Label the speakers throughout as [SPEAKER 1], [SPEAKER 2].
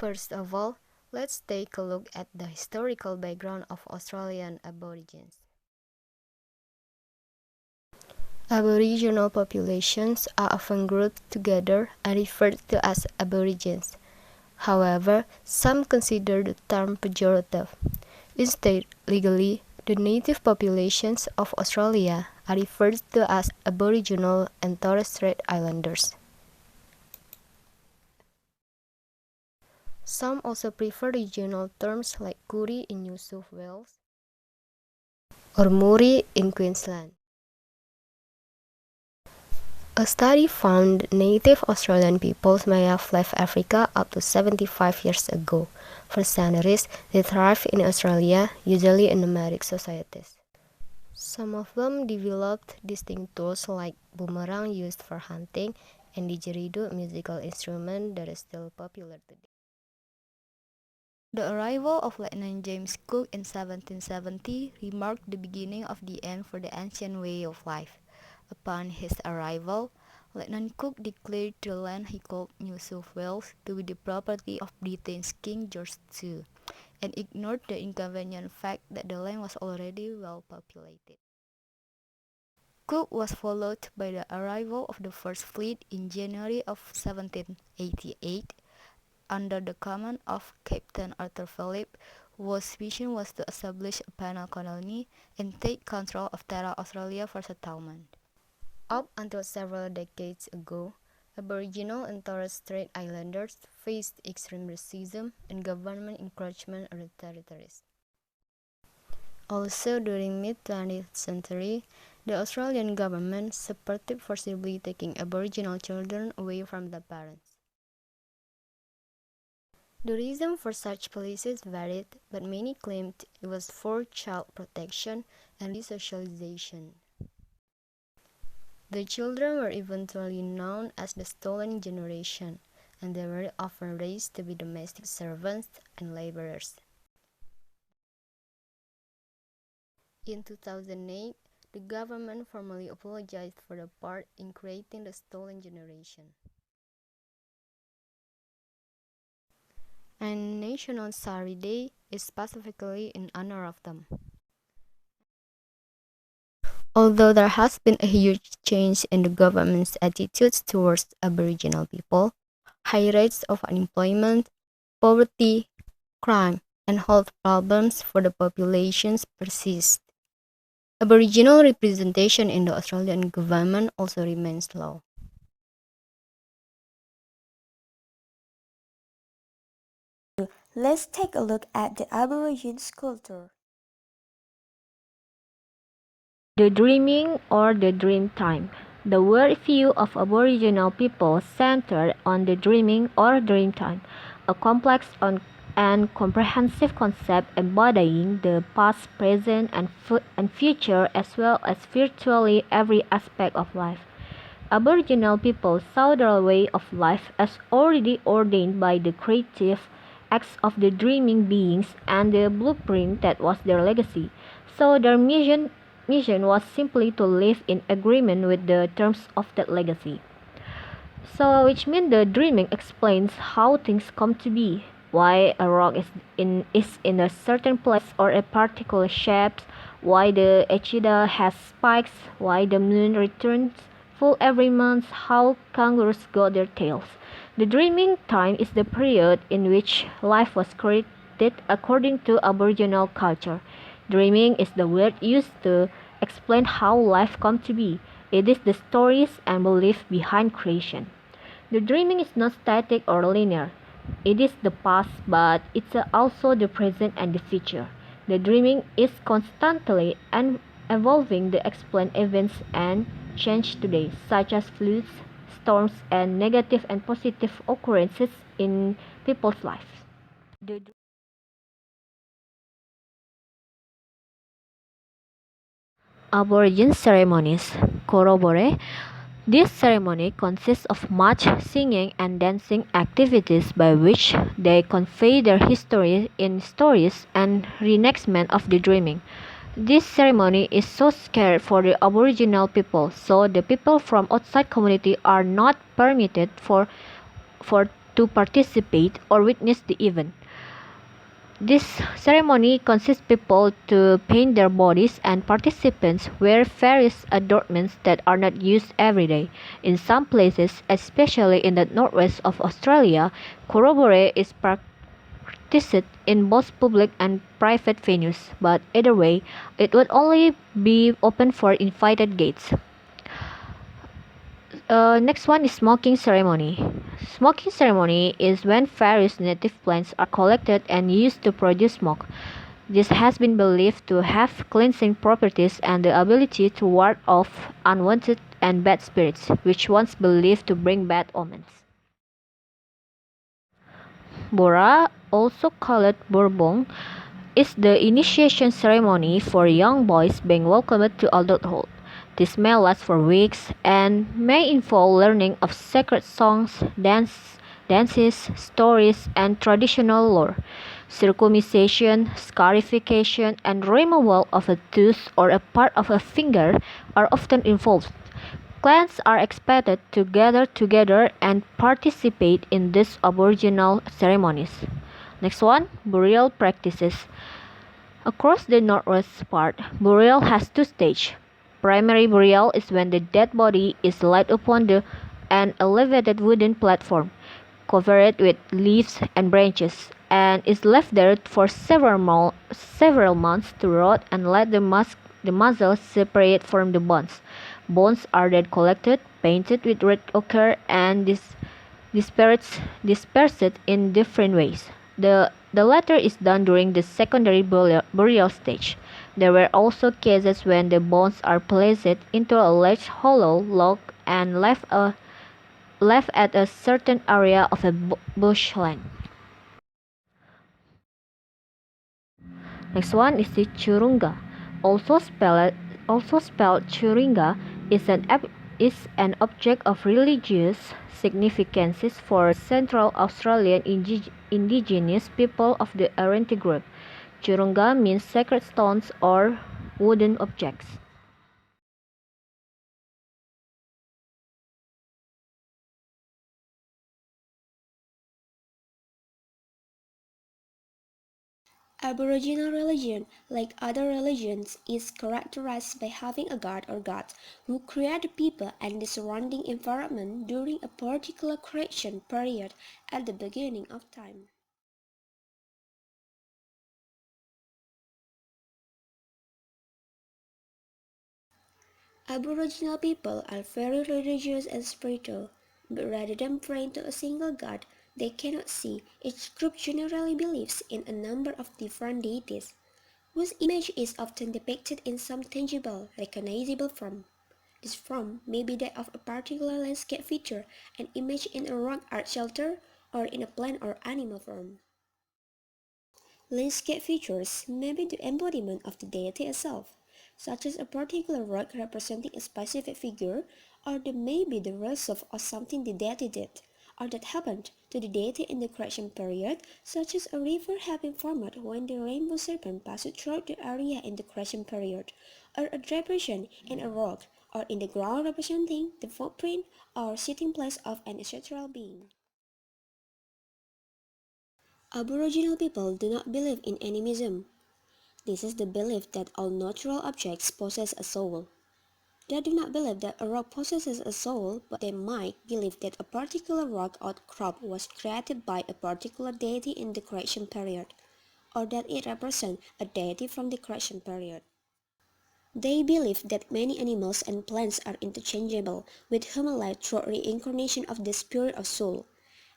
[SPEAKER 1] First of all, let's take a look at the historical background of Australian Aborigines. Aboriginal populations are often grouped together and referred to as Aborigines. However, some consider the term pejorative. Instead, legally, the native populations of Australia are referred to as Aboriginal and Torres Strait Islanders. Some also prefer regional terms like Koori in New South Wales or Muri in Queensland. A study found native Australian peoples may have left Africa up to 75 years ago. For centuries, they thrived in Australia, usually in nomadic societies. Some of them developed distinct tools like boomerang used for hunting and didgeridoo, a musical instrument that is still popular today. The arrival of Lieutenant James Cook in 1770 remarked the beginning of the end for the ancient way of life. Upon his arrival, Lieutenant Cook declared the land he called New South Wales to be the property of Britain's King George II, and ignored the inconvenient fact that the land was already well populated. Cook was followed by the arrival of the First Fleet in January of 1788, under the command of Captain Arthur Phillip, whose vision was to establish a penal colony and take control of Terra Australia for settlement. Up until several decades ago, Aboriginal and Torres Strait Islanders faced extreme racism and government encroachment on the territories. Also, during mid-20th century, the Australian government supported forcibly taking Aboriginal children away from their parents. The reason for such policies varied, but many claimed it was for child protection and resocialization. The children were eventually known as the stolen generation, and they were often raised to be domestic servants and laborers. In 2008, the government formally apologized for the part in creating the stolen generation. And National Sari Day is specifically in honor of them. Although there has been a huge change in the government's attitudes towards Aboriginal people, high rates of unemployment, poverty, crime, and health problems for the populations persist. Aboriginal representation in the Australian government also remains low.
[SPEAKER 2] Let's take a look at the Aborigines culture.
[SPEAKER 3] The dreaming or the dream time. The worldview of Aboriginal people centered on the dreaming or dream time, a complex and comprehensive concept embodying the past, present, and future, as well as virtually every aspect of life. Aboriginal people saw their way of life as already ordained by the creative acts of the dreaming beings and the blueprint that was their legacy. So their mission was simply to live in agreement with the terms of that legacy. So which means the dreaming explains how things come to be, why a rock is in a certain place or a particular shape, why the echidna has spikes, why the moon returns full every month, how kangaroos got their tails. The dreaming time is the period in which life was created according to Aboriginal culture. Dreaming is the word used to explain how life come to be. It is the stories and belief behind creation. The dreaming is not static or linear. It is the past, but it's also the present and the future. The dreaming is constantly and evolving the explained events and change today, such as floods, storms, and negative and positive occurrences in people's lives. Aborigine ceremonies. Korobore. This ceremony consists of much singing and dancing activities by which they convey their history in stories and reenactment of the dreaming. This ceremony is so scared for the Aboriginal people, so the people from outside community are not permitted for to participate or witness the event. This ceremony consists people to paint their bodies and participants wear various adornments that are not used every day. In some places, especially in the northwest of Australia, corroboree is practiced in both public and private venues, but either way, it would only be open for invited guests. Next one is smoking ceremony. Smoking ceremony is when various native plants are collected and used to produce smoke. This has been believed to have cleansing properties and the ability to ward off unwanted and bad spirits, which once believed to bring bad omens. Bora, also called Borbong, is the initiation ceremony for young boys being welcomed to adulthood. This may last for weeks and may involve learning of sacred songs, dances, stories, and traditional lore. Circumcision, scarification, and removal of a tooth or a part of a finger are often involved. Clans are expected to gather together and participate in these Aboriginal ceremonies. Next one, burial practices. Across the northwest part, burial has two stages. Primary burial is when the dead body is laid upon an elevated wooden platform, covered with leaves and branches, and is left there for several months to rot and let the muscles separate from the bones. Bones are then collected, painted with red ochre, and dispersed in different ways. The latter is done during the secondary burial stage. There were also cases when the bones are placed into a large hollow log and left at a certain area of a bushland. Next one is the churunga. Also spelled churinga, is an object of religious significance for Central Australian indigenous people of the Arenti group. Churunga means sacred stones or wooden objects.
[SPEAKER 2] Aboriginal religion, like other religions, is characterized by having a god or gods who create the people and the surrounding environment during a particular creation period at the beginning of time. Aboriginal people are very religious and spiritual, but rather than praying to a single god they cannot see, each group generally believes in a number of different deities, whose image is often depicted in some tangible, recognizable form. This form may be that of a particular landscape feature, an image in a rock art shelter, or in a plant or animal form. Landscape features may be the embodiment of the deity itself, such as a particular rock representing a specific figure, or they may be the result of something the deity did, or that happened to the deity in the creation period, such as a river having formed when the rainbow serpent passed through the area in the creation period, or a depression in a rock or in the ground representing the footprint or sitting place of an ancestral being. Aboriginal people do not believe in animism. This is the belief that all natural objects possess a soul. They do not believe that a rock possesses a soul, but they might believe that a particular rock outcrop was created by a particular deity in the creation period, or that it represents a deity from the creation period. They believe that many animals and plants are interchangeable with human life through reincarnation of the spirit of soul,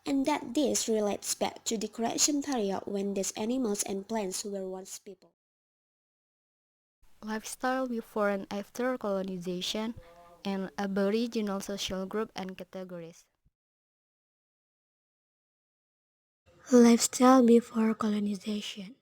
[SPEAKER 2] and that this relates back to the creation period when these animals and plants were once people.
[SPEAKER 1] Lifestyle before and after colonization, and Aboriginal social group and categories.
[SPEAKER 4] Lifestyle before colonization.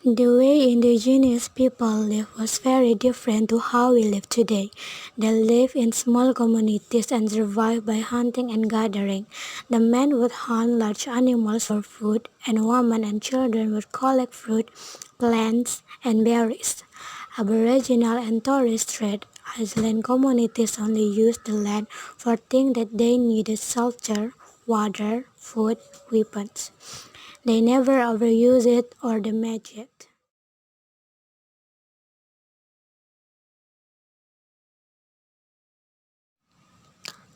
[SPEAKER 4] The way indigenous people lived was very different to how we live today. They lived in small communities and survived by hunting and gathering. The men would hunt large animals for food, and women and children would collect fruit, plants, and berries. Aboriginal and Torres Strait Island communities only used the land for things that they needed: shelter, water, food, weapons. They never overused it or damaged it.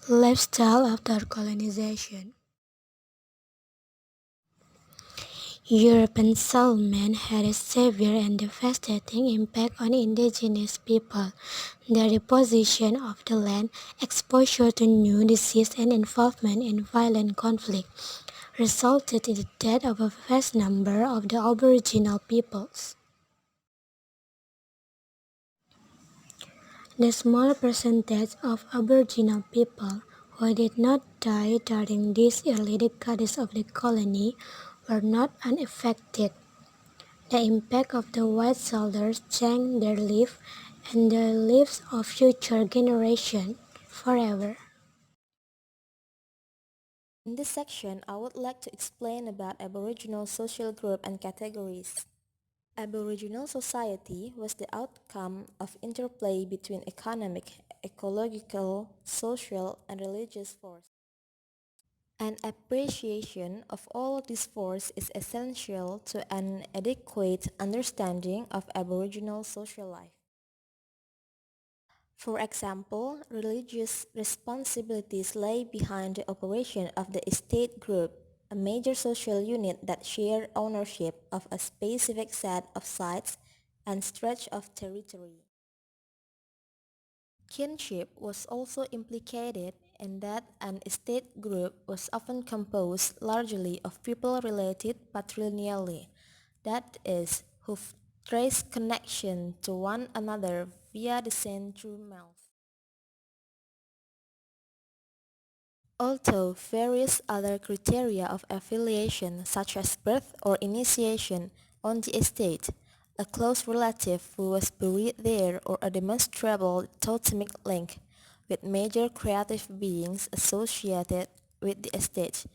[SPEAKER 4] Lifestyle after colonization. European settlement had a severe and devastating impact on indigenous people. Their repossession of the land, exposure to new disease, and involvement in violent conflict resulted in the death of a vast number of the Aboriginal peoples. The small percentage of Aboriginal people who did not die during these early decades of the colony were not unaffected. The impact of the white settlers changed their lives and the lives of future generations forever.
[SPEAKER 5] In this section, I would like to explain about Aboriginal social group and categories. Aboriginal society was the outcome of interplay between economic, ecological, social, and religious forces. An appreciation of all these forces is essential to an adequate understanding of Aboriginal social life. For example, religious responsibilities lay behind the operation of the estate group, a major social unit that shared ownership of a specific set of sites and stretch of territory. Kinship was also implicated in that an estate group was often composed largely of people related patrilineally, that is, who trace connection to one another via descent through males. Although various other criteria of affiliation such as birth or initiation on the estate, a close relative who was buried there or a demonstrable totemic link with major creative beings associated with the estate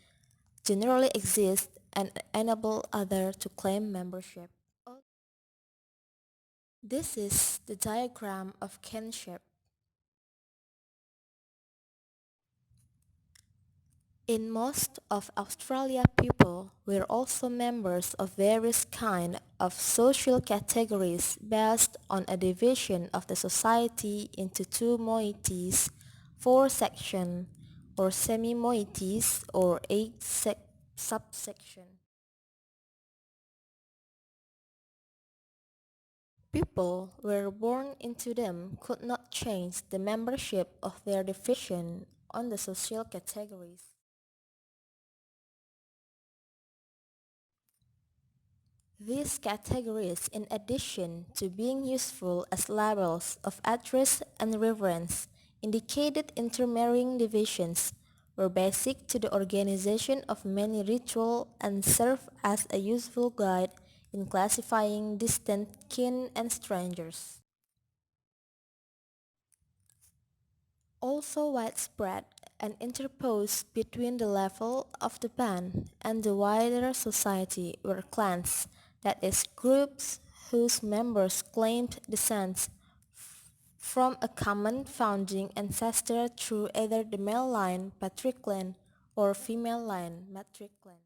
[SPEAKER 5] generally exist and enable others to claim membership. This is the diagram of kinship. In most of Australia, people were also members of various kinds of social categories based on a division of the society into two moieties, four sections, or semi-moieties, or eight subsections. People were born into them could not change the membership of their division on the social categories. These categories, in addition to being useful as labels of address and reverence, indicated intermarrying divisions, were basic to the organization of many rituals and served as a useful guide in classifying distant kin and strangers. Also widespread and interposed between the level of the band and the wider society were clans, that is, groups whose members claimed descent from a common founding ancestor through either the male line patriclan or female line matriclan.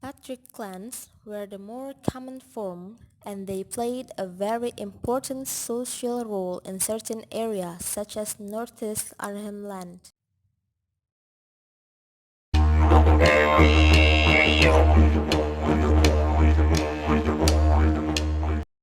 [SPEAKER 5] Patrick clans were the more common form, and they played a very important social role in certain areas such as Northeast Arnhem Land.